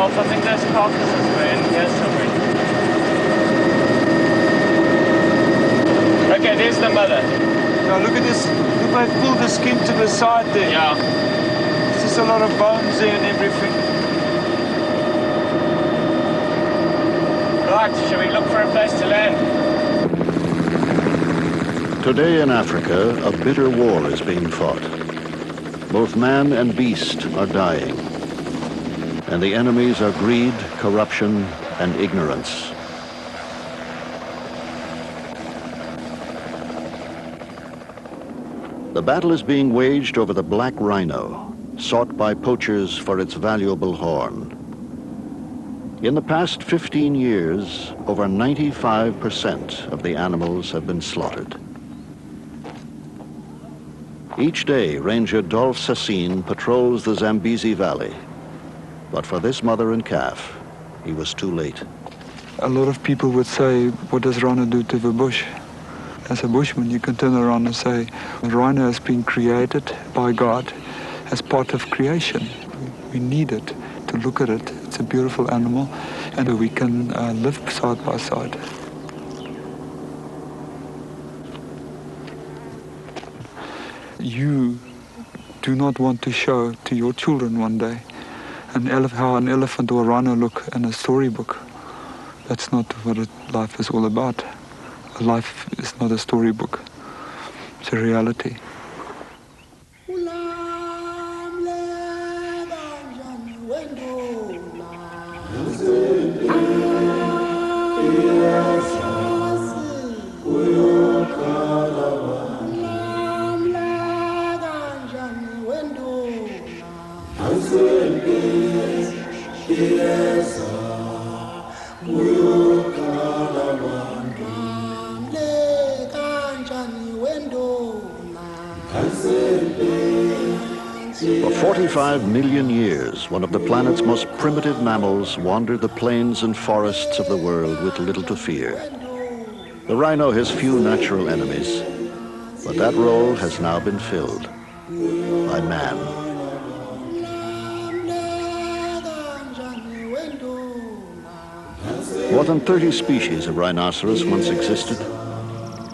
I think there's carcasses in here somewhere. Okay, there's the mother. Now look at this. Look, they've pulled the skin to the side there. Yeah. There's just a lot of bones there and everything. Right, shall we look for a place to land? Today in Africa, a bitter war is being fought. Both man and beast are dying. And the enemies are greed, corruption, and ignorance. The battle is being waged over the black rhino, sought by poachers for its valuable horn. In the past 15 years, over 95% of the animals have been slaughtered. Each day, Ranger Dolph Sassine patrols the Zambezi Valley. But for this mother and calf, he was too late. A lot of people would say, what does rhino do to the bush? As a bushman, you can turn around and say, the rhino has been created by God as part of creation. We need it to look at it. It's a beautiful animal, and we can live side by side. You do not want to show to your children one day how an elephant or a rhino look in a storybook. That's not what life is all about. Life is not a storybook. It's a reality. For 45 million years, one of the planet's most primitive mammals wandered the plains and forests of the world with little to fear. The rhino has few natural enemies, but that role has now been filled by man. More than 30 species of rhinoceros once existed.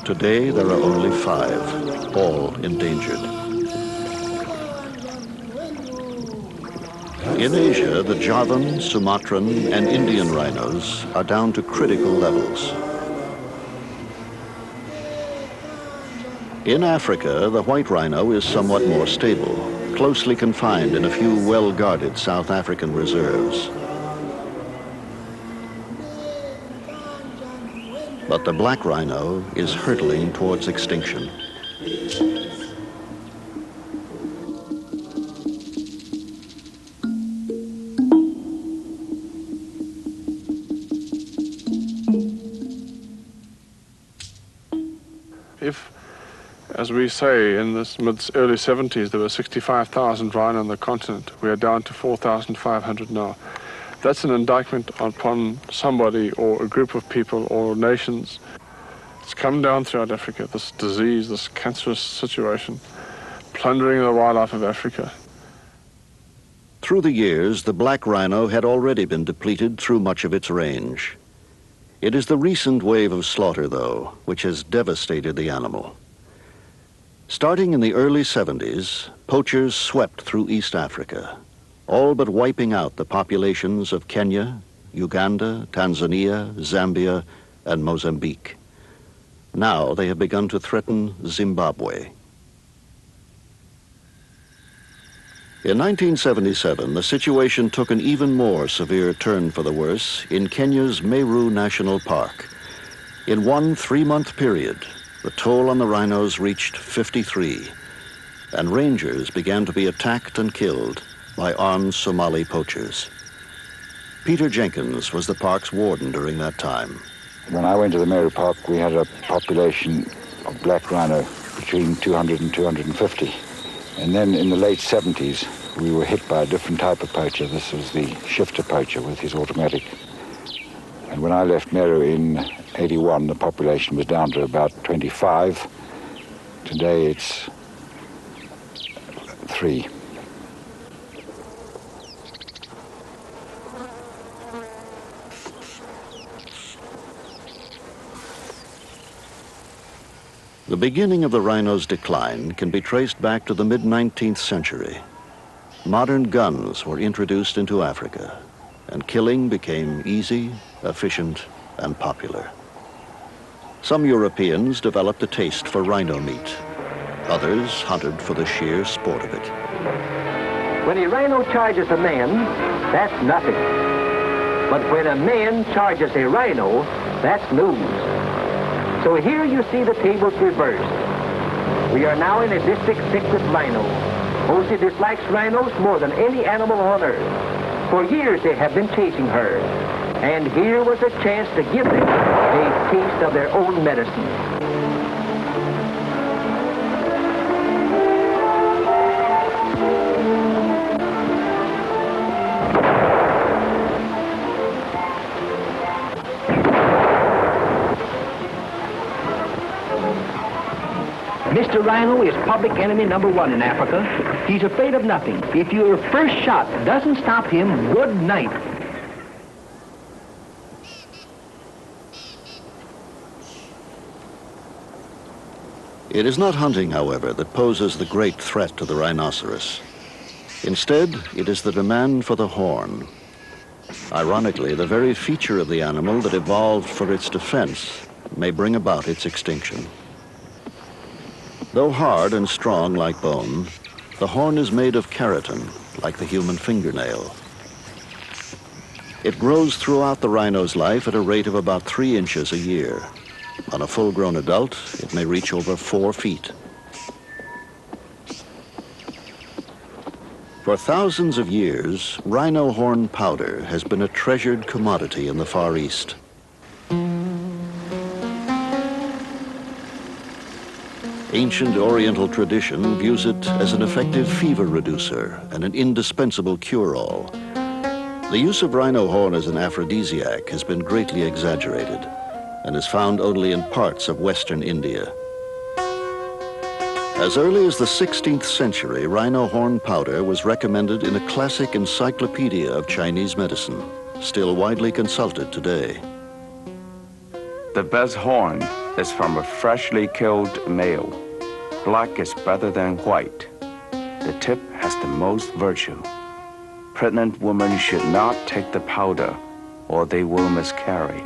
Today, there are only 5, all endangered. In Asia, the Javan, Sumatran, and Indian rhinos are down to critical levels. In Africa, the white rhino is somewhat more stable, closely confined in a few well-guarded South African reserves. But the black rhino is hurtling towards extinction. If, as we say, in this early 70s, there were 65,000 rhino on the continent, we are down to 4,500 now. That's an indictment upon somebody or a group of people or nations It's come down throughout Africa, this disease, this cancerous situation, plundering the wildlife of Africa. Through the years, the black rhino had already been depleted through much of its range. It is the recent wave of slaughter, though, which has devastated the animal. Starting in the early 70s, poachers swept through East Africa, all but wiping out the populations of Kenya, Uganda, Tanzania, Zambia, and Mozambique. Now they have begun to threaten Zimbabwe. In 1977, the situation took an even more severe turn for the worse in Kenya's Meru National Park. In one 3-month period, the toll on the rhinos reached 53, and rangers began to be attacked and killed by armed Somali poachers. Peter Jenkins was the park's warden during that time. When I went to the Meru Park, we had a population of black rhino between 200 and 250. And then in the late 70s, we were hit by a different type of poacher. This was the shifter poacher with his automatic. And when I left Meru in 81, the population was down to about 25. Today it's 3. The beginning of the rhino's decline can be traced back to the mid-19th century. Modern guns were introduced into Africa, and killing became easy, efficient, and popular. Some Europeans developed a taste for rhino meat. Others hunted for the sheer sport of it. When a rhino charges a man, that's nothing. But when a man charges a rhino, that's news. So here you see the tables reversed. We are now in a district thick with rhino. Mosi dislikes rhinos more than any animal on earth. For years they have been chasing her. And here was a chance to give them a taste of their own medicine. Mr. Rhino is public enemy number 1 in Africa. He's afraid of nothing. If your first shot doesn't stop him, good night. It is not hunting, however, that poses the great threat to the rhinoceros. Instead, it is the demand for the horn. Ironically, the very feature of the animal that evolved for its defense may bring about its extinction. Though hard and strong like bone, the horn is made of keratin, like the human fingernail. It grows throughout the rhino's life at a rate of about 3 inches a year. On a full-grown adult, it may reach over 4 feet. For thousands of years, rhino horn powder has been a treasured commodity in the Far East. Ancient Oriental tradition views it as an effective fever reducer and an indispensable cure-all. The use of rhino horn as an aphrodisiac has been greatly exaggerated and is found only in parts of western India. As early as the 16th century, rhino horn powder was recommended in a classic encyclopedia of Chinese medicine, still widely consulted today. The best horn is from a freshly killed male. Black is better than white. The tip has the most virtue. Pregnant women should not take the powder or they will miscarry.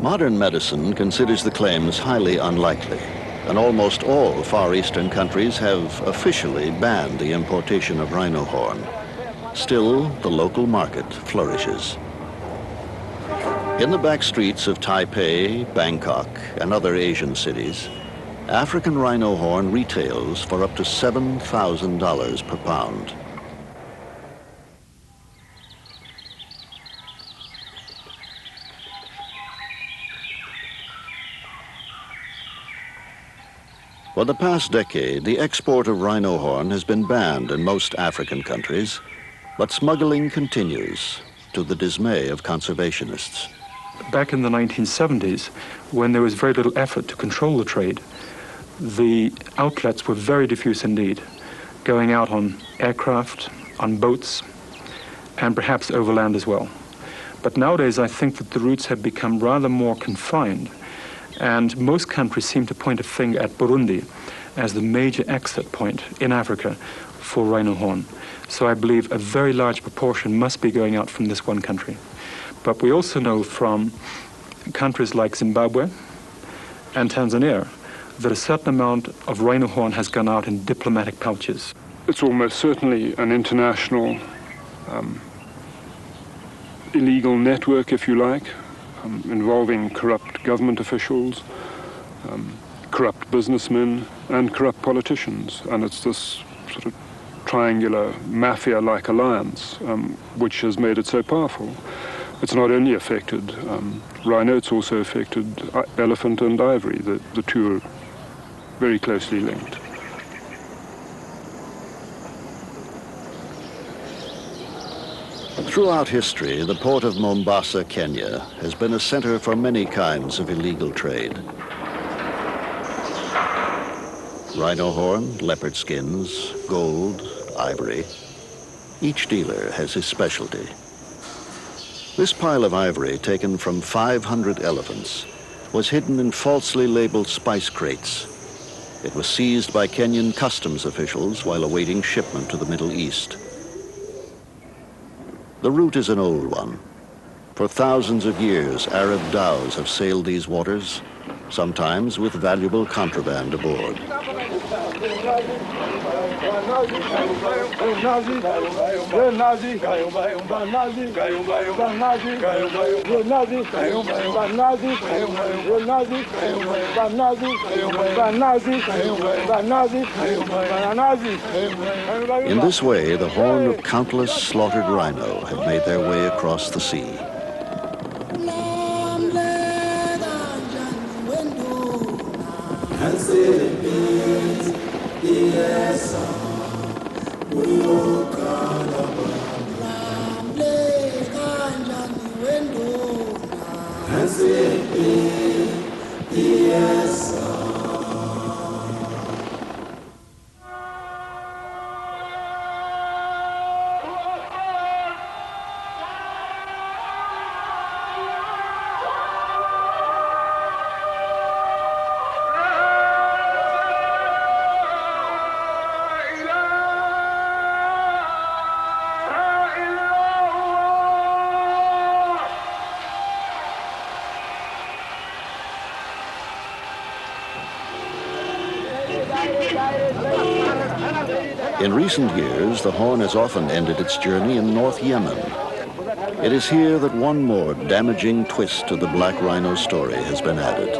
Modern medicine considers the claims highly unlikely, and almost all Far Eastern countries have officially banned the importation of rhino horn. Still, the local market flourishes. In the back streets of Taipei, Bangkok, and other Asian cities, African rhino horn retails for up to $7,000 per pound. For the past decade, the export of rhino horn has been banned in most African countries, but smuggling continues to the dismay of conservationists. back in the 1970s, when there was very little effort to control the trade, the outlets were very diffuse indeed, going out on aircraft, on boats, and perhaps overland as well. But nowadays I think that the routes have become rather more confined, and most countries seem to point a finger at Burundi as the major exit point in Africa for rhino horn. So I believe a very large proportion must be going out from this one country. But we also know from countries like Zimbabwe and Tanzania that a certain amount of rhino horn has gone out in diplomatic pouches. It's almost certainly an international illegal network, if you like, involving corrupt government officials, corrupt businessmen, and corrupt politicians. And it's this sort of triangular mafia-like alliance which has made it so powerful. It's not only affected rhino, it's also affected elephant and ivory. The two are very closely linked. Throughout history, the port of Mombasa, Kenya, has been a center for many kinds of illegal trade. Rhino horn, leopard skins, gold, ivory. Each dealer has his specialty. This pile of ivory, taken from 500 elephants, was hidden in falsely labeled spice crates. It was seized by Kenyan customs officials while awaiting shipment to the Middle East. The route is an old one. For thousands of years, Arab dhows have sailed these waters, sometimes with valuable contraband aboard. In this way, the horn of countless slaughtered rhino have made their way across the sea. In recent years, the horn has often ended its journey in North Yemen. It is here that one more damaging twist to the black rhino story has been added.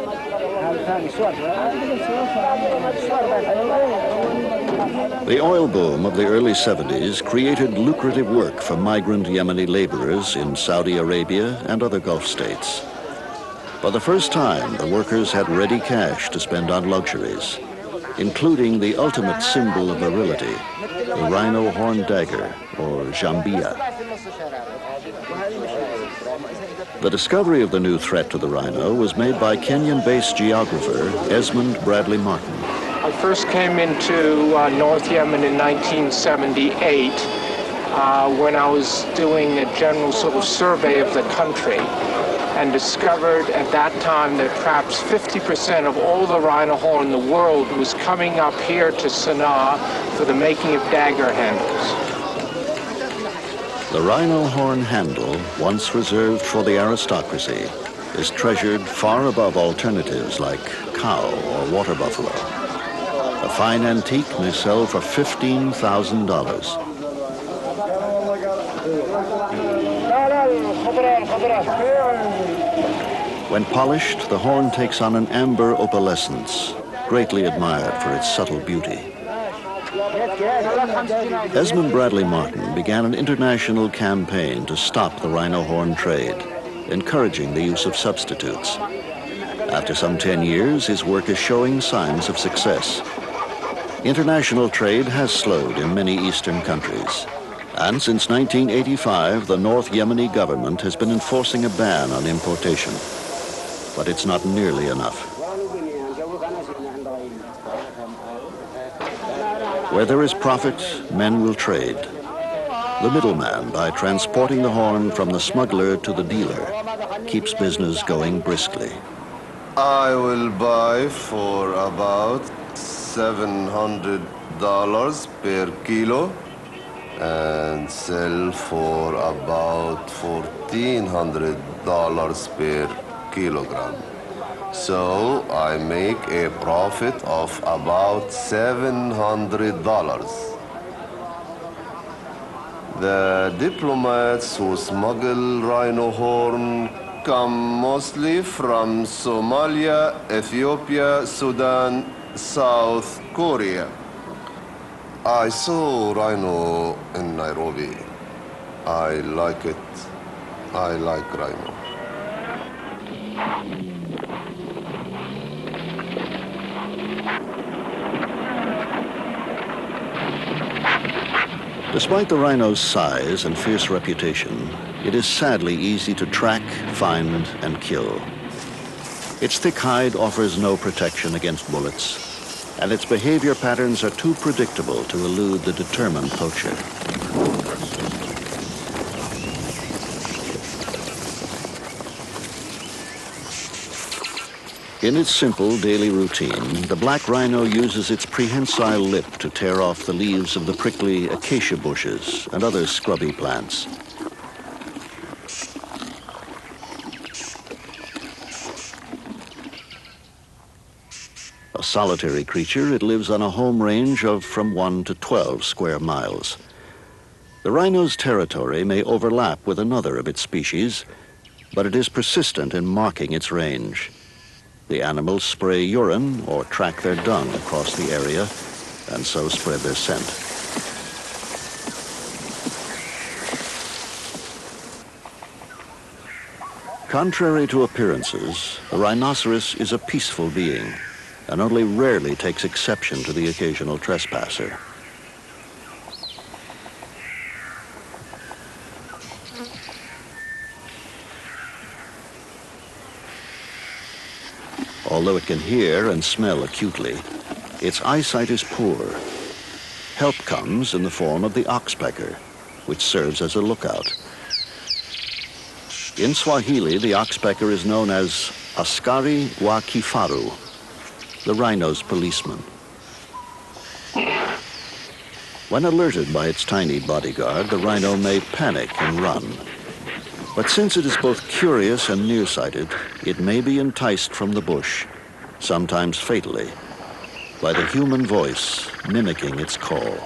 The oil boom of the early 70s created lucrative work for migrant Yemeni laborers in Saudi Arabia and other Gulf states. For the first time, the workers had ready cash to spend on luxuries, including the ultimate symbol of virility, the rhino horn dagger, or jambia. The discovery of the new threat to the rhino was made by Kenyan-based geographer Esmond Bradley Martin. I first came into North Yemen in 1978 when I was doing a general sort of survey of the country, and discovered at that time that perhaps 50% of all the rhino horn in the world was coming up here to Sana'a for the making of dagger handles. The rhino horn handle, once reserved for the aristocracy, is treasured far above alternatives like cow or water buffalo. A fine antique may sell for $15,000. When polished, the horn takes on an amber opalescence, greatly admired for its subtle beauty. Esmond Bradley Martin began an international campaign to stop the rhino horn trade, encouraging the use of substitutes. After some 10 years, his work is showing signs of success. International trade has slowed in many eastern countries, And since 1985, the North Yemeni government has been enforcing a ban on importation. But it's not nearly enough. Where there is profit, men will trade. The middleman, by transporting the horn from the smuggler to the dealer, keeps business going briskly. I will buy for about $700 per kilo and sell for about $1,400 per kilogram. So I make a profit of about $700. The diplomats who smuggle rhino horn come mostly from Somalia, Ethiopia, Sudan, South Korea. I saw rhino in Nairobi. I like it. I like rhino. Despite the rhino's size and fierce reputation, it is sadly easy to track, find, and kill. Its thick hide offers no protection against bullets, and its behavior patterns are too predictable to elude the determined poacher. In its simple daily routine, the black rhino uses its prehensile lip to tear off the leaves of the prickly acacia bushes and other scrubby plants. A solitary creature, it lives on a home range of from 1 to 12 square miles. The rhino's territory may overlap with another of its species, but it is persistent in marking its range. The animals spray urine or track their dung across the area and so spread their scent. Contrary to appearances, the rhinoceros is a peaceful being and only rarely takes exception to the occasional trespasser. Although it can hear and smell acutely, its eyesight is poor. Help comes in the form of the oxpecker, which serves as a lookout. In Swahili, the oxpecker is known as askari wa kifaru, the rhino's policeman. When alerted by its tiny bodyguard, the rhino may panic and run. But since it is both curious and nearsighted, it may be enticed from the bush, sometimes fatally, by the human voice mimicking its call.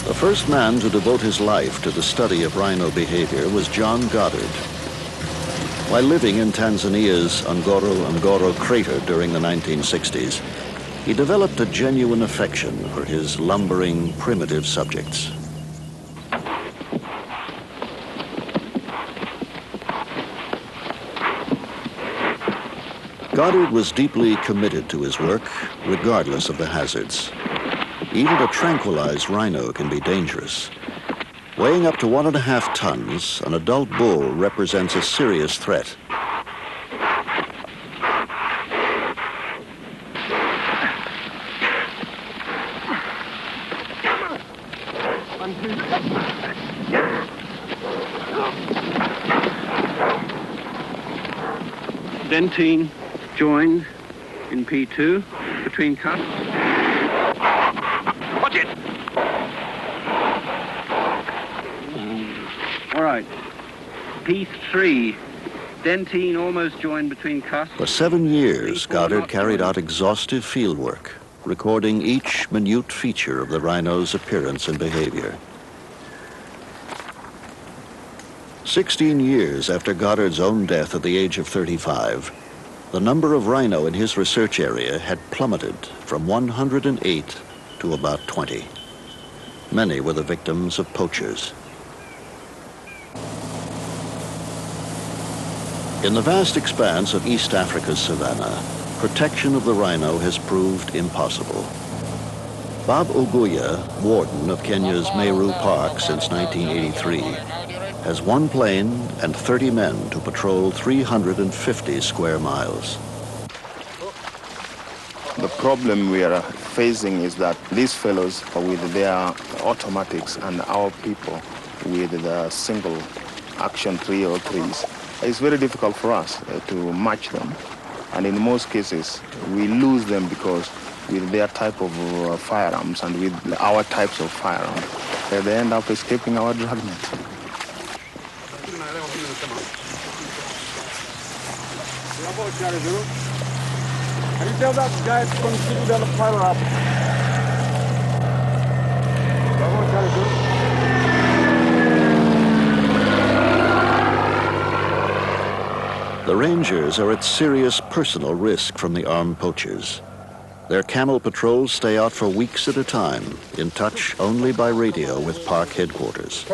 The first man to devote his life to the study of rhino behavior was John Goddard. While living in Tanzania's Ngorongoro crater during the 1960s, he developed a genuine affection for his lumbering, primitive subjects. Goddard was deeply committed to his work, regardless of the hazards. Even a tranquilized rhino can be dangerous. Weighing up to 1.5 tons, an adult bull represents a serious threat. Dentine joined in P2 between cuts. Watch it! All right. P3. Dentine almost joined between cuts. For 7 years, Goddard carried out exhaustive field work. recording each minute feature of the rhino's appearance and behavior. 16 years after Goddard's own death at the age of 35, the number of rhino in his research area had plummeted from 108 to about 20. Many were the victims of poachers. In the vast expanse of East Africa's savanna, protection of the rhino has proved impossible. Bob Oguya, warden of Kenya's Meru Park since 1983, has one plane and 30 men to patrol 350 square miles. The problem we are facing is that these fellows are with their automatics and our people with the single action 303s. It's very difficult for us to match them. And in most cases, we lose them because with their type of firearms and with our types of firearms, they end up escaping our dragnet. Can you tell that guy to continue down the fire up? The Rangers are at serious personal risk from the armed poachers. Their camel patrols stay out for weeks at a time, in touch only by radio with park headquarters.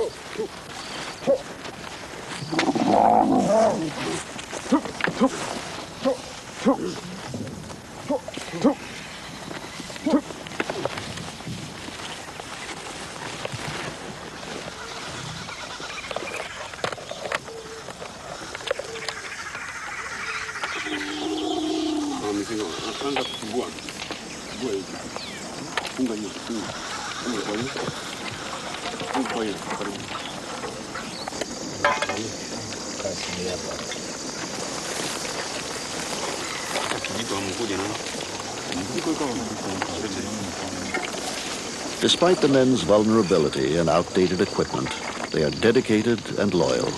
Despite the men's vulnerability and outdated equipment, they are dedicated and loyal,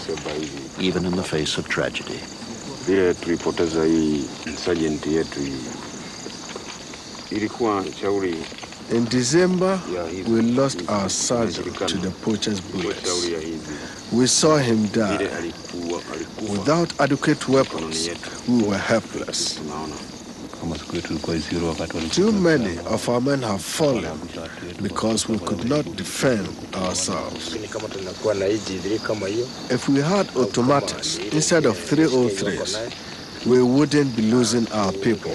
even in the face of tragedy. In December, we lost our sergeant to the poachers' bullets. We saw him die. Without adequate weapons, we were helpless. Too many of our men have fallen because we could not defend ourselves. If we had automatics instead of 303s, we wouldn't be losing our people.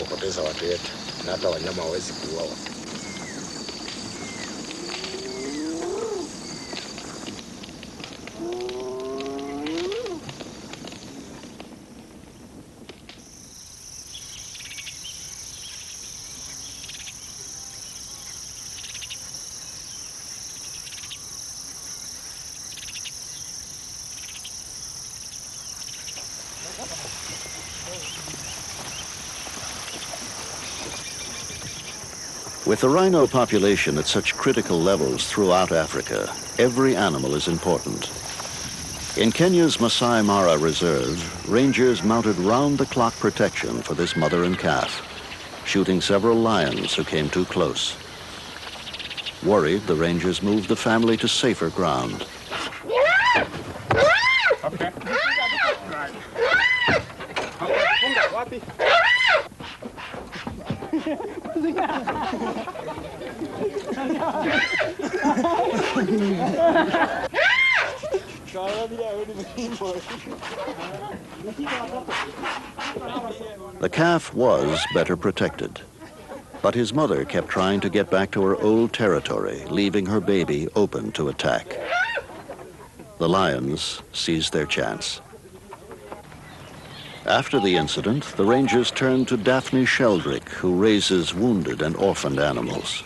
With the rhino population at such critical levels throughout Africa, every animal is important. In Kenya's Masai Mara Reserve, rangers mounted round-the-clock protection for this mother and calf, shooting several lions who came too close. Worried, the rangers moved the family to safer ground. Okay. The calf was better protected, but his mother kept trying to get back to her old territory, leaving her baby open to attack. The lions seized their chance. After the incident, the rangers turned to Daphne Sheldrick, who raises wounded and orphaned animals.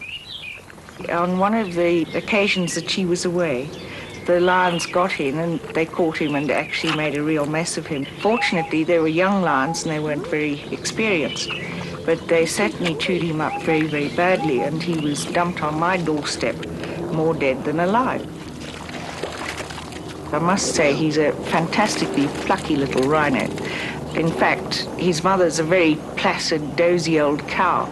On one of the occasions that she was away, the lions got in and they caught him and actually made a real mess of him. Fortunately, they were young lions and they weren't very experienced, but they certainly chewed him up very, very badly, and he was dumped on my doorstep, more dead than alive. I must say he's a fantastically plucky little rhino. In fact, his mother's a very placid, dozy old cow,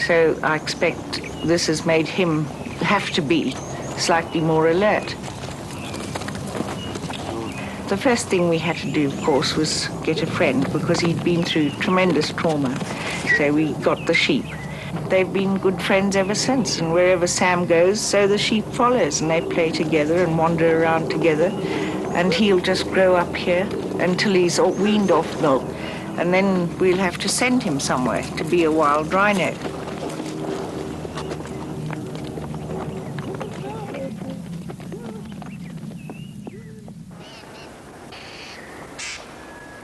so I expect this has made him have to be slightly more alert. The first thing we had to do, of course, was get a friend, because he'd been through tremendous trauma, so we got the sheep. They've been good friends ever since, and wherever Sam goes, so the sheep follows, and they play together and wander around together, and he'll just grow up here until he's weaned off milk, and then we'll have to send him somewhere to be a wild rhino.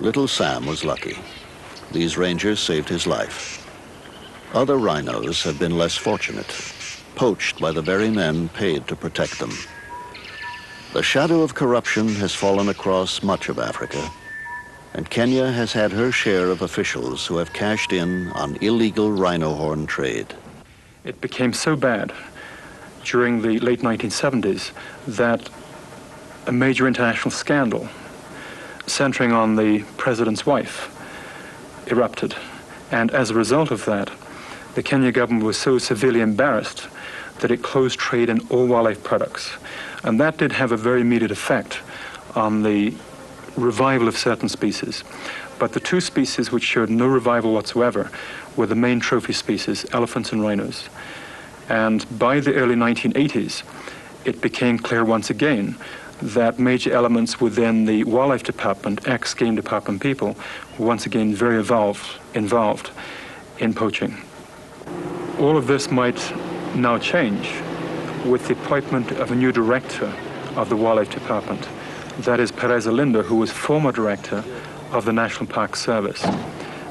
Little Sam was lucky. These rangers saved his life. Other rhinos have been less fortunate, poached by the very men paid to protect them. The shadow of corruption has fallen across much of Africa, and Kenya has had her share of officials who have cashed in on illegal rhino horn trade. It became so bad during the late 1970s that a major international scandal centering on the president's wife erupted. And as a result of that, the Kenya government was so severely embarrassed that it closed trade in all wildlife products. And that did have a very immediate effect on the revival of certain species. But the two species which showed no revival whatsoever were the main trophy species, elephants and rhinos. And by the early 1980s, it became clear once again that major elements within the Wildlife Department, ex-Game Department people, were once again very involved in poaching. All of this might now change with the appointment of a new director of the Wildlife Department. That is Perez Linda, who was former director of the National Park Service.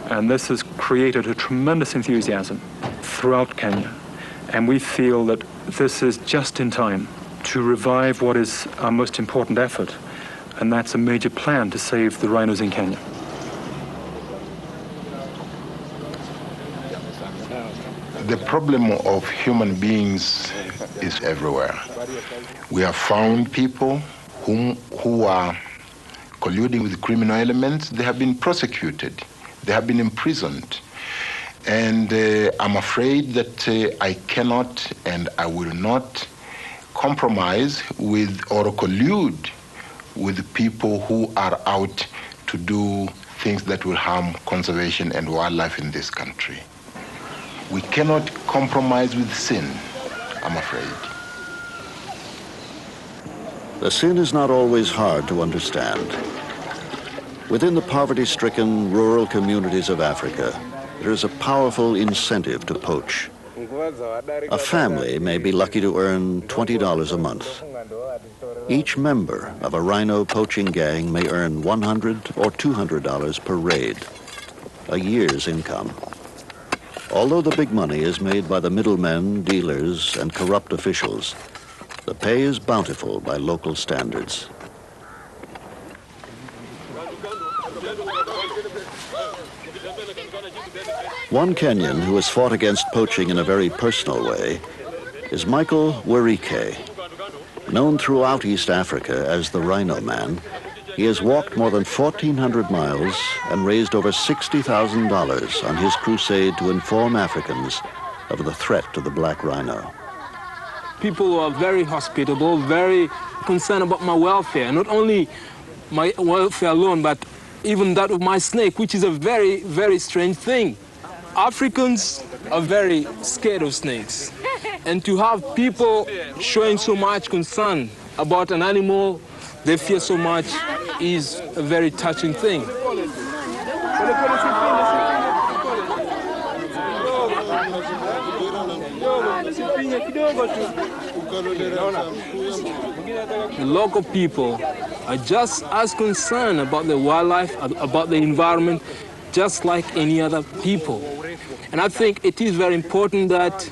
And this has created a tremendous enthusiasm throughout Kenya. And we feel that this is just in time to revive what is our most important effort, and that's a major plan to save the rhinos in Kenya. The problem of human beings is everywhere. We have found people who are colluding with criminal elements. They have been prosecuted. They have been imprisoned. And I'm afraid that I cannot and I will not compromise with or collude with people who are out to do things that will harm conservation and wildlife in this country. We cannot compromise with sin, I'm afraid. The sin is not always hard to understand. Within the poverty-stricken rural communities of Africa, there is a powerful incentive to poach. A family may be lucky to earn $20 a month. Each member of a rhino poaching gang may earn $100 or $200 per raid, a year's income. Although the big money is made by the middlemen, dealers, and corrupt officials, the pay is bountiful by local standards. One Kenyan who has fought against poaching in a very personal way is Michael Werike. Known throughout East Africa as the Rhino Man, he has walked more than 1,400 miles and raised over $60,000 on his crusade to inform Africans of the threat to the black rhino. People are very hospitable, very concerned about my welfare. Not only my welfare alone, but even that of my snake, which is a very, very strange thing. Africans are very scared of snakes. And to have people showing so much concern about an animal they fear so much is a very touching thing. The local people are just as concerned about the wildlife, about the environment, just like any other people. And I think it is very important that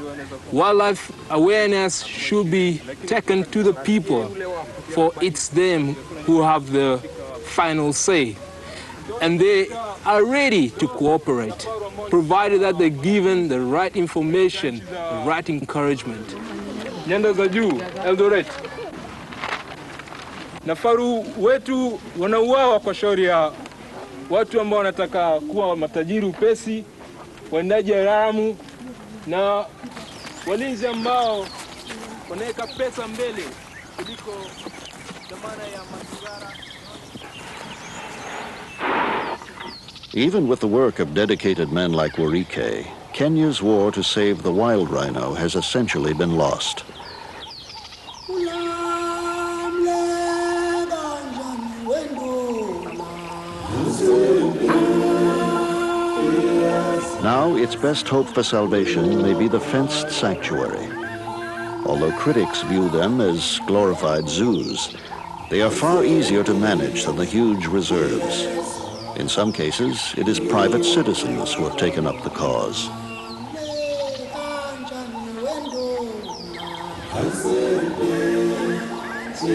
wildlife awareness should be taken to the people, for it's them who have the final say. And they are ready to cooperate, provided that they're given the right information, the right encouragement. Nyanda za juu, Eldoret. Nafaru wetu wanauawa kwa shauri ya watu ambao wanataka kuwa matajiri upesi, waendaji haramu na walinzi ambao wanaweka pesa mbele kuliko dhamana ya masigara. Even with the work of dedicated men like Warike, Kenya's war to save the wild rhino has essentially been lost. Now, its best hope for salvation may be the fenced sanctuary. Although critics view them as glorified zoos, they are far easier to manage than the huge reserves. In some cases, it is private citizens who have taken up the cause.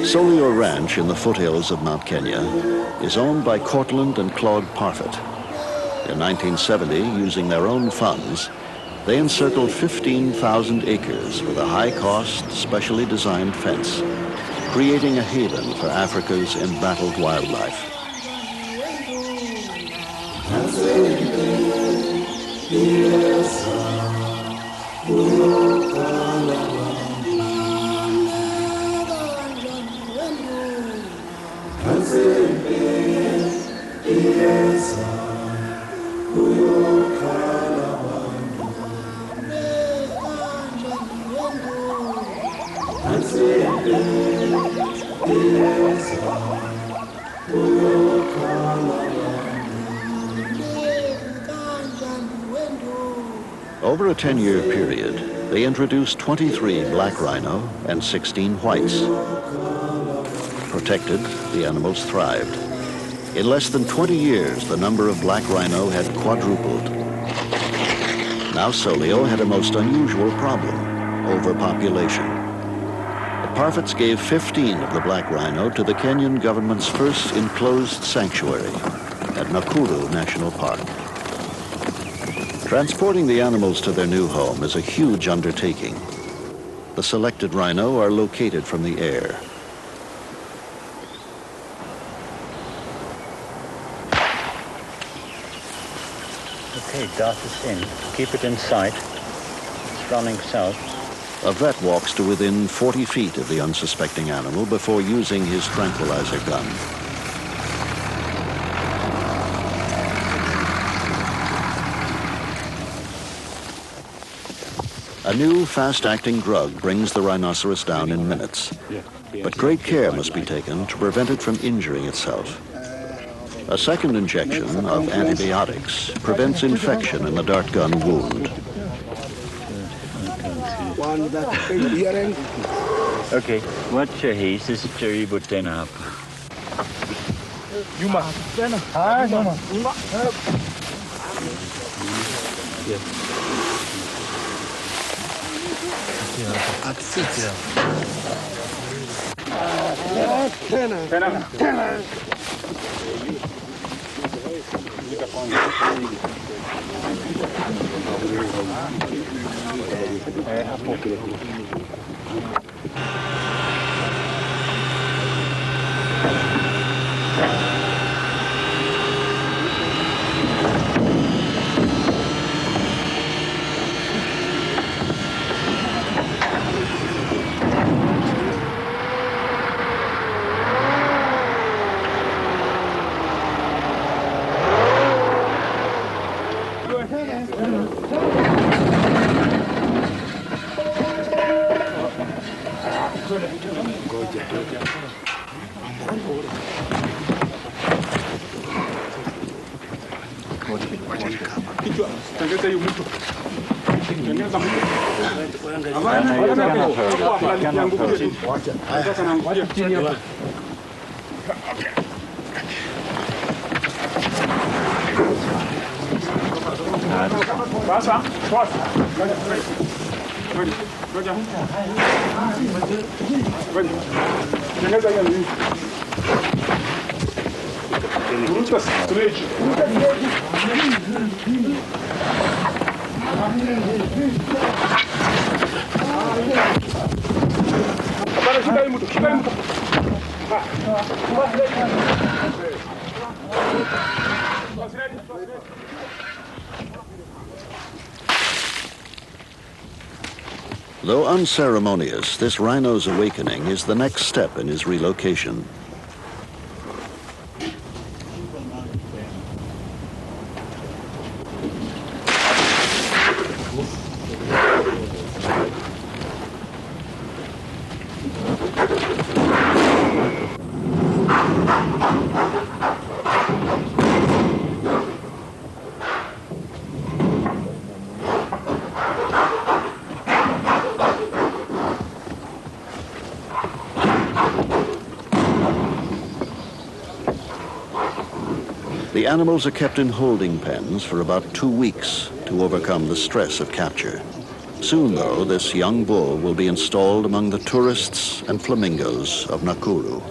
Solio Ranch in the foothills of Mount Kenya is owned by Cortland and Claude Parfit. In 1970, using their own funds, they encircled 15,000 acres with a high-cost, specially designed fence, creating a haven for Africa's embattled wildlife. Over a 10-year period, they introduced 23 black rhino and 16 whites. Protected, the animals thrived. In less than 20 years, the number of black rhino had quadrupled. Now Solio had a most unusual problem: overpopulation. The Parfits gave 15 of the black rhino to the Kenyan government's first enclosed sanctuary at Nakuru National Park. Transporting the animals to their new home is a huge undertaking. The selected rhino are located from the air. Okay, dart is in. Keep it in sight. It's running south. A vet walks to within 40 feet of the unsuspecting animal before using his tranquilizer gun. A new fast-acting drug brings the rhinoceros down in minutes, but great care must be taken to prevent it from injuring itself. A second injection of antibiotics prevents infection in the dart gun wound. Okay, watch your haze. This is Jerry Butena. Yuma. Hi, Yuma. Though unceremonious, this rhino's awakening is the next step in his relocation. The animals are kept in holding pens for about 2 weeks to overcome the stress of capture. Soon, though, this young bull will be installed among the tourists and flamingos of Nakuru.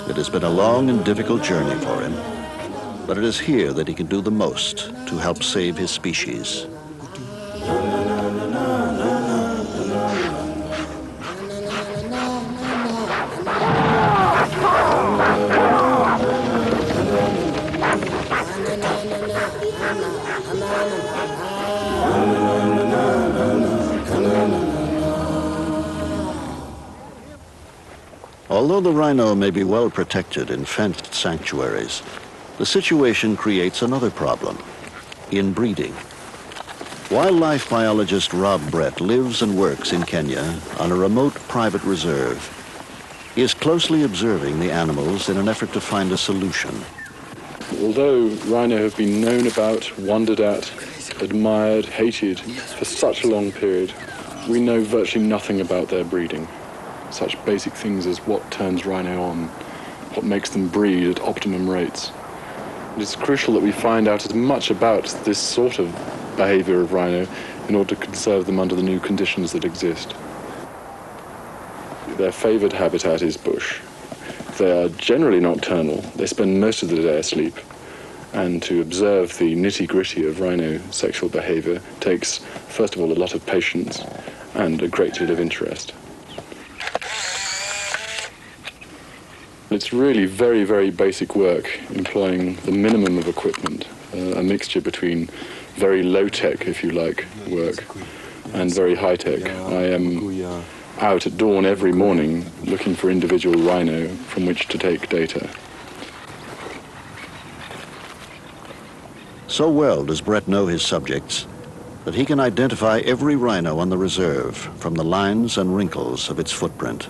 It has been a long and difficult journey for him, but it is here that he can do the most to help save his species. Although the rhino may be well protected in fenced sanctuaries, the situation creates another problem: inbreeding. Wildlife biologist Rob Brett lives and works in Kenya on a remote private reserve. He is closely observing the animals in an effort to find a solution. Although rhino have been known about, wondered at, admired, hated for such a long period, we know virtually nothing about their breeding. Such basic things as what turns rhino on, what makes them breed at optimum rates. It's crucial that we find out as much about this sort of behavior of rhino in order to conserve them under the new conditions that exist. Their favored habitat is bush. They are generally nocturnal. They spend most of the day asleep. And to observe the nitty-gritty of rhino sexual behavior takes, first of all, a lot of patience and a great deal of interest. It's really very, very basic work, employing the minimum of equipment, a mixture between very low-tech, if you like, work, and very high-tech. I am out at dawn every morning looking for individual rhino from which to take data. So well does Brett know his subjects that he can identify every rhino on the reserve from the lines and wrinkles of its footprint.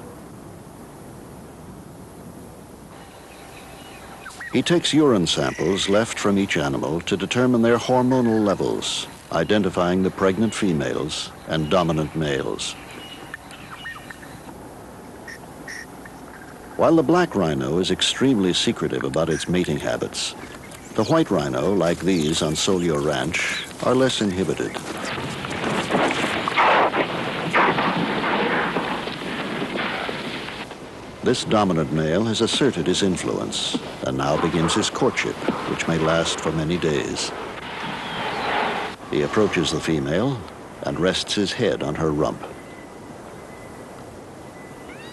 He takes urine samples left from each animal to determine their hormonal levels, identifying the pregnant females and dominant males. While the black rhino is extremely secretive about its mating habits, the white rhino, like these on Solio Ranch, are less inhibited. This dominant male has asserted his influence and now begins his courtship, which may last for many days. He approaches the female and rests his head on her rump.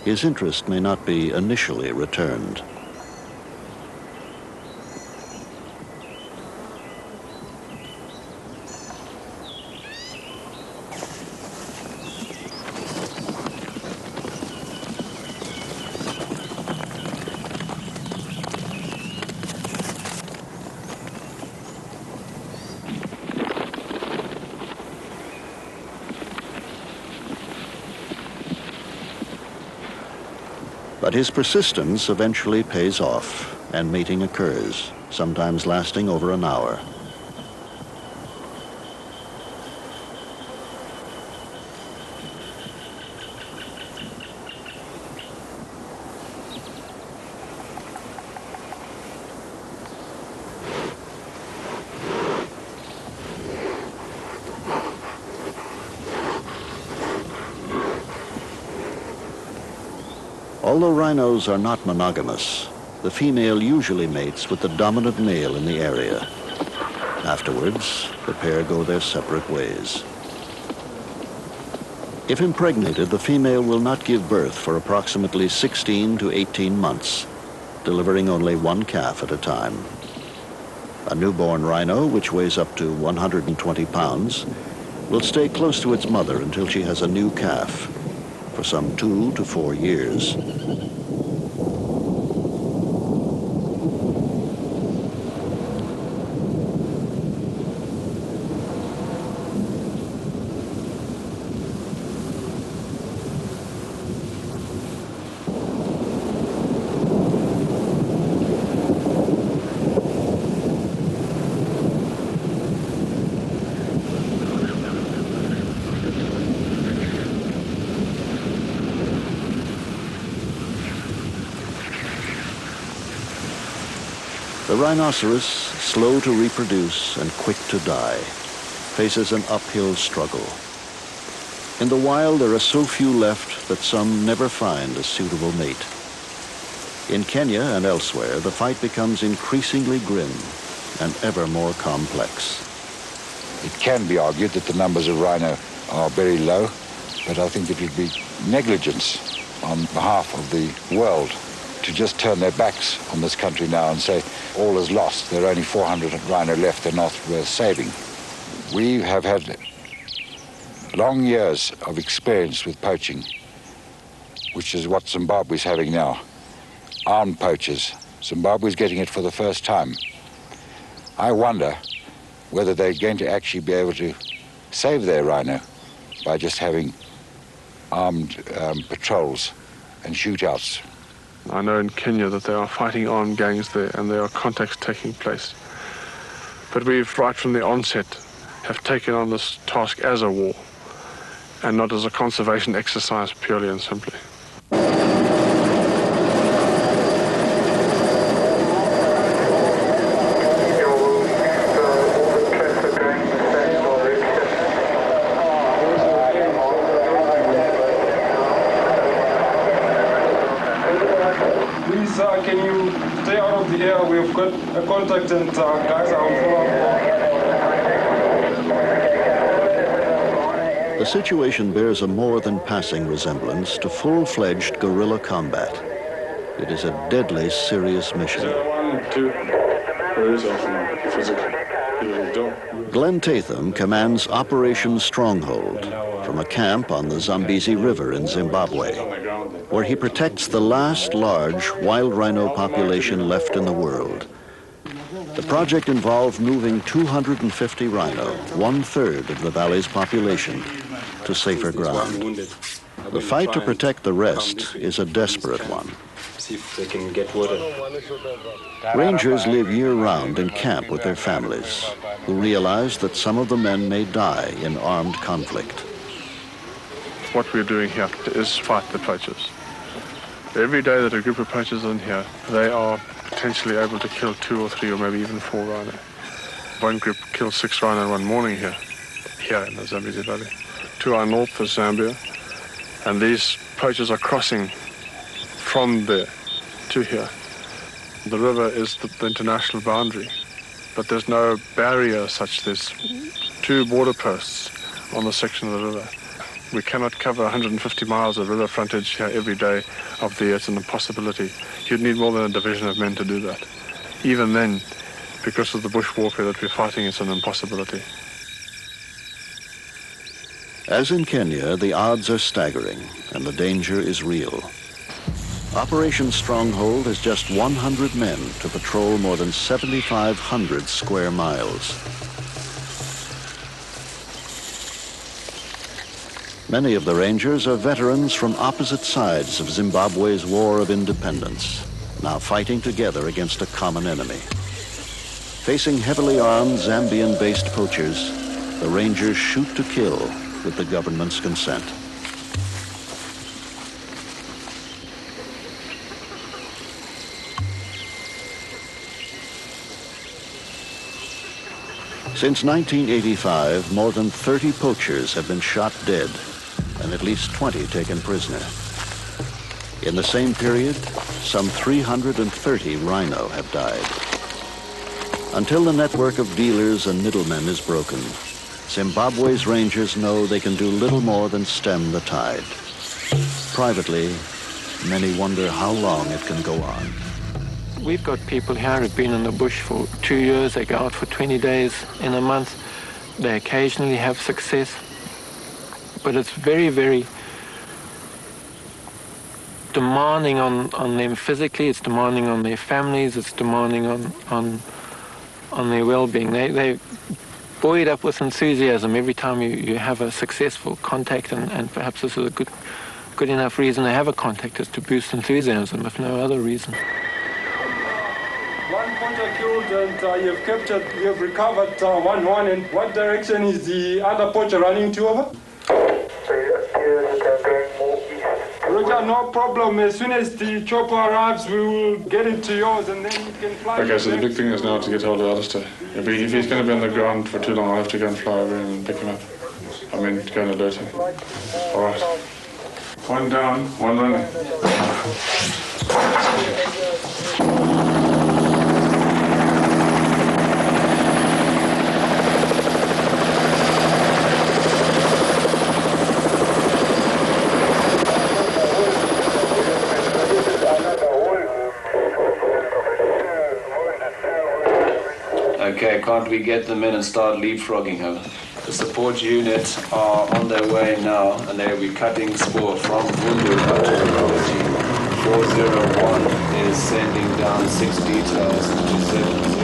His interest may not be initially returned. But his persistence eventually pays off, and mating occurs, sometimes lasting over an hour. Although rhinos are not monogamous, the female usually mates with the dominant male in the area. Afterwards, the pair go their separate ways. If impregnated, the female will not give birth for approximately 16 to 18 months, delivering only one calf at a time. A newborn rhino, which weighs up to 120 pounds, will stay close to its mother until she has a new calf, for some 2 to 4 years. The rhinoceros, slow to reproduce and quick to die, faces an uphill struggle. In the wild, there are so few left that some never find a suitable mate. In Kenya and elsewhere, the fight becomes increasingly grim and ever more complex. It can be argued that the numbers of rhino are very low, but I think it would be negligence on behalf of the world to just turn their backs on this country now and say, all is lost. There are only 400 rhino left. They're not worth saving. We have had long years of experience with poaching, which is what Zimbabwe's having now. Armed poachers. Zimbabwe's getting it for the first time. I wonder whether they're going to actually be able to save their rhino by just having armed patrols and shootouts. I know in Kenya that there are fighting armed gangs there and there are contacts taking place. But we've, right from the onset, have taken on this task as a war and not as a conservation exercise purely and simply. Can you stay out of the air? We've got a contact and guys are on follow-up. The situation bears a more than passing resemblance to full-fledged guerrilla combat. It is a deadly serious mission. Glenn Tatham commands Operation Stronghold from a camp on the Zambezi River in Zimbabwe, where he protects the last large wild rhino population left in the world. The project involved moving 250 rhino, 1/3 of the valley's population, to safer ground. The fight to protect the rest is a desperate one. See if they can get water. Rangers live year-round in camp with their families, who realize that some of the men may die in armed conflict. What we're doing here is fight the poachers. Every day that a group of poachers are in here, they are potentially able to kill 2 or 3 or maybe even 4 rhino. One group killed 6 rhino in one morning here in the Zambezi Valley. To our north is Zambia, and these poachers are crossing from there to here. The river is the international boundary, but there's no barrier such. There's 2 border posts on the section of the river. We cannot cover 150 miles of river frontage here every day of the year. It's an impossibility. You'd need more than a division of men to do that. Even then, because of the bush warfare that we're fighting, it's an impossibility. As in Kenya, the odds are staggering and the danger is real. Operation Stronghold has just 100 men to patrol more than 7,500 square miles. Many of the rangers are veterans from opposite sides of Zimbabwe's war of independence, now fighting together against a common enemy. Facing heavily armed Zambian-based poachers, the rangers shoot to kill with the government's consent. Since 1985, more than 30 poachers have been shot dead and at least 20 taken prisoner. In the same period, some 330 rhino have died. Until the network of dealers and middlemen is broken, Zimbabwe's rangers know they can do little more than stem the tide. Privately, many wonder how long it can go on. We've got people here who've been in the bush for 2 years. They go out for 20 days in a month. They occasionally have success. But it's very, very demanding on them physically. It's demanding on their families. It's demanding on their well-being. They're buoyed up with enthusiasm every time you have a successful contact, and perhaps this is a good enough reason to have a contact, is to boost enthusiasm, if no other reason. One poacher killed, and you've captured, you've recovered one, and what direction is the other poacher running to over? Roger, no problem. As soon as the chopper arrives, we will get it to yours, and then you can fly. Okay, so the big thing is now to get hold of Alistair. If he's going to be on the ground for too long, I'll have to go and fly over and pick him up. I mean, go and alert him. All right. One down, one running. Okay, can't we get them in and start leapfrogging her? The support units are on their way now, and they'll be cutting spoor from Judul up to the property. 401 is sending down 6 details to 70.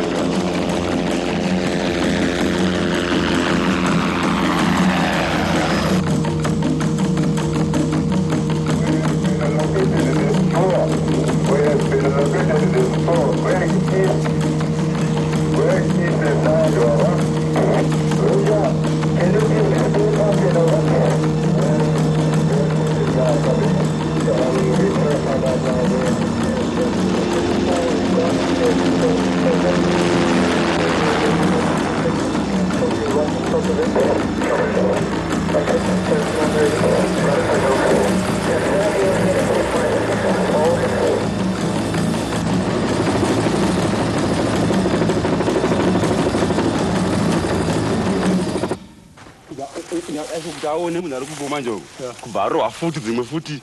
Kubaro futhi dzimwe futhi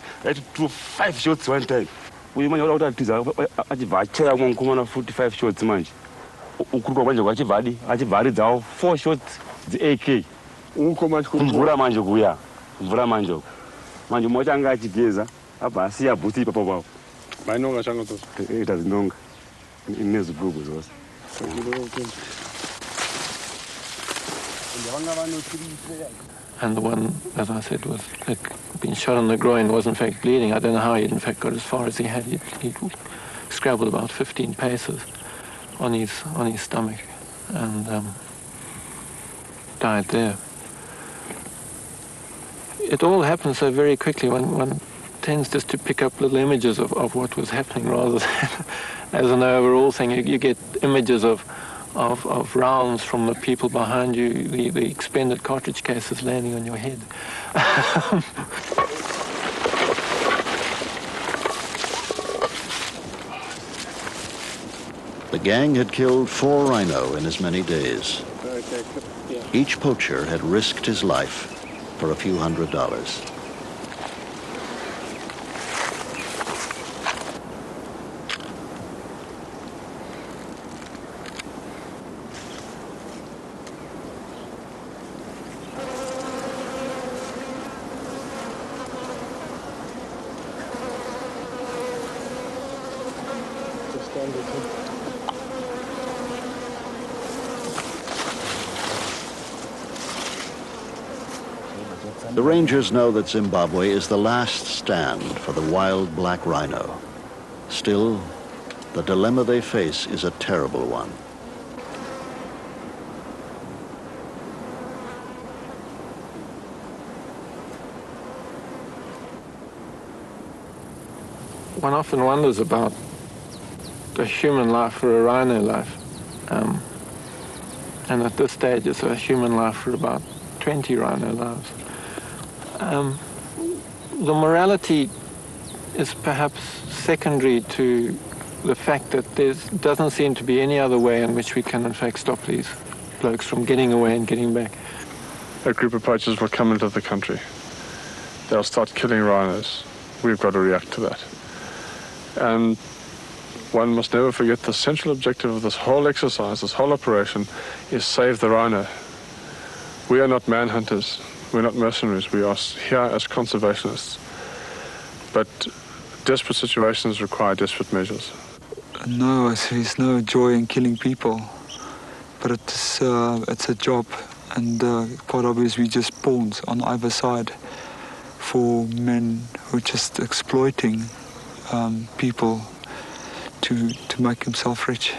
to 5 shots one time. Uye manje wala utatiza achibva achera mwankumana futhi 5 shots manje. Ukuruka manje kwachivhadi achivharidzawo 4 shots dze-AK. Kumvura manje kuya. Kumvura manje. Manje mochanga achigeza abva asiya bhuti ipapo papo. Mainonga changu to. Itazinonga. Inezigugu zose. And the one, as I said, was had been shot in the groin, was in fact bleeding. I don't know how he in fact got as far as he had. He'd scrabbled about 15 paces on his stomach, and died there. It all happened so very quickly. One tends just to pick up little images of what was happening rather than as an overall thing. You get images of rounds from the people behind you, the expended cartridge cases landing on your head. The gang had killed 4 rhino in as many days. Each poacher had risked his life for a few $100s. The rangers know that Zimbabwe is the last stand for the wild black rhino. Still, the dilemma they face is a terrible one. One often wonders about the human life or a rhino life. And at this stage, it's a human life for about 20 rhino lives. The morality is perhaps secondary to the fact that there doesn't seem to be any other way in which we can, in fact, stop these blokes from getting away and getting back. A group of poachers will come into the country. They'll start killing rhinos. We've got to react to that. And one must never forget the central objective of this whole exercise, this whole operation, is save the rhino. We are not manhunters. We're not mercenaries. We are here as conservationists. But desperate situations require desperate measures. No, there's no joy in killing people, but it's a job, and quite obviously we just pawns on either side for men who are just exploiting people to make himself rich.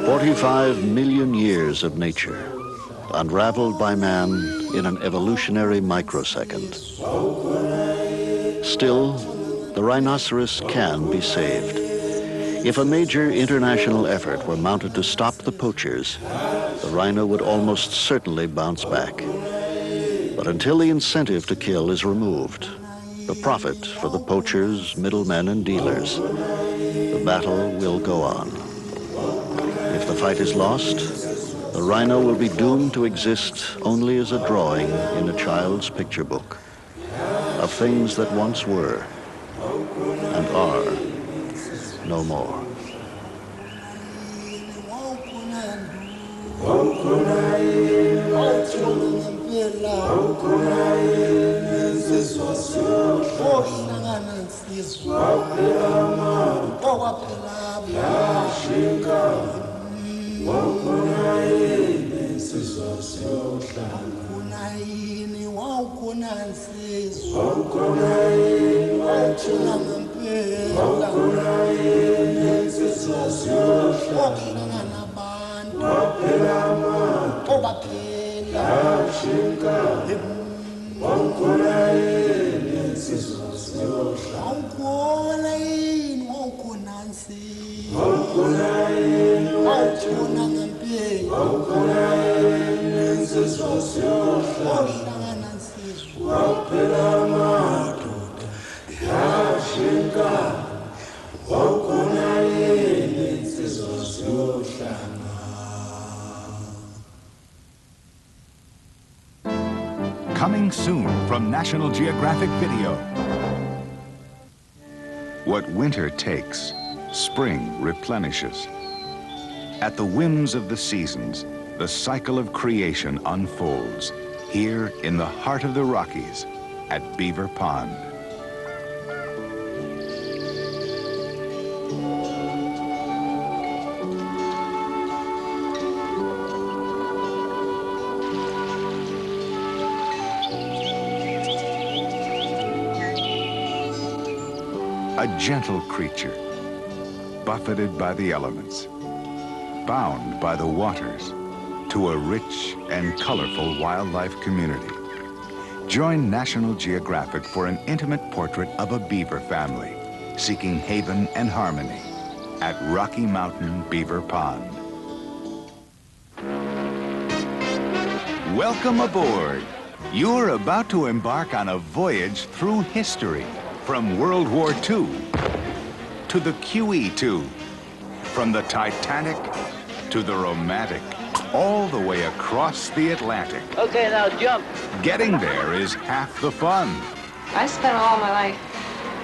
"45 million years of nature, unraveled by man in an evolutionary microsecond. Still, the rhinoceros can be saved. If a major international effort were mounted to stop the poachers, the rhino would almost certainly bounce back. But until the incentive to kill is removed, the profit for the poachers, middlemen, and dealers, the battle will go on. If the fight is lost, the rhino will be doomed to exist only as a drawing in a child's picture book of things that once were and are no more." Coming soon from National Geographic Video. What winter takes, spring replenishes. At the whims of the seasons, the cycle of creation unfolds here in the heart of the Rockies at Beaver Pond. A gentle creature, buffeted by the elements, bound by the waters to a rich and colorful wildlife community. Join National Geographic for an intimate portrait of a beaver family seeking haven and harmony at Rocky Mountain Beaver Pond. Welcome aboard. You're about to embark on a voyage through history. From World War II to the QE2, from the Titanic to the romantic, all the way across the Atlantic. Okay, now jump. Getting there is half the fun. I spent all my life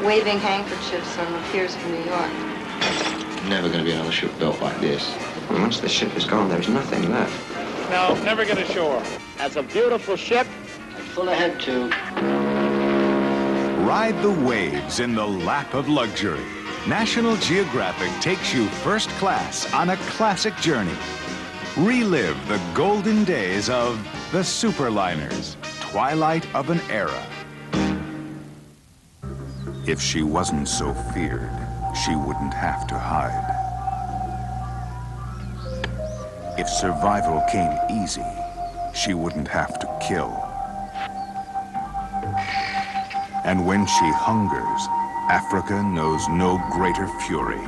waving handkerchiefs on the piers of New York. never going to be another ship built like this. And once the ship is gone, there's nothing left. No, never get ashore. That's a beautiful ship. Full ahead, too. Ride the waves in the lap of luxury. National Geographic takes you first class on a classic journey. Relive the golden days of the superliners, twilight of an era. If she wasn't so feared, she wouldn't have to hide. If survival came easy, she wouldn't have to kill. And when she hungers, Africa knows no greater fury.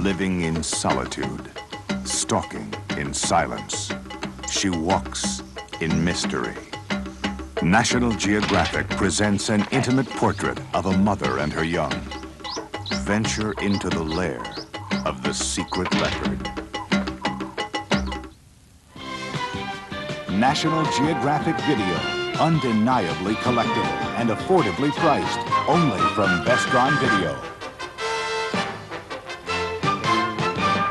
Living in solitude, stalking in silence, she walks in mystery. National Geographic presents an intimate portrait of a mother and her young. Venture into the lair of the secret leopard. National Geographic Video, undeniably collectible and affordably priced, only from Vestron Video.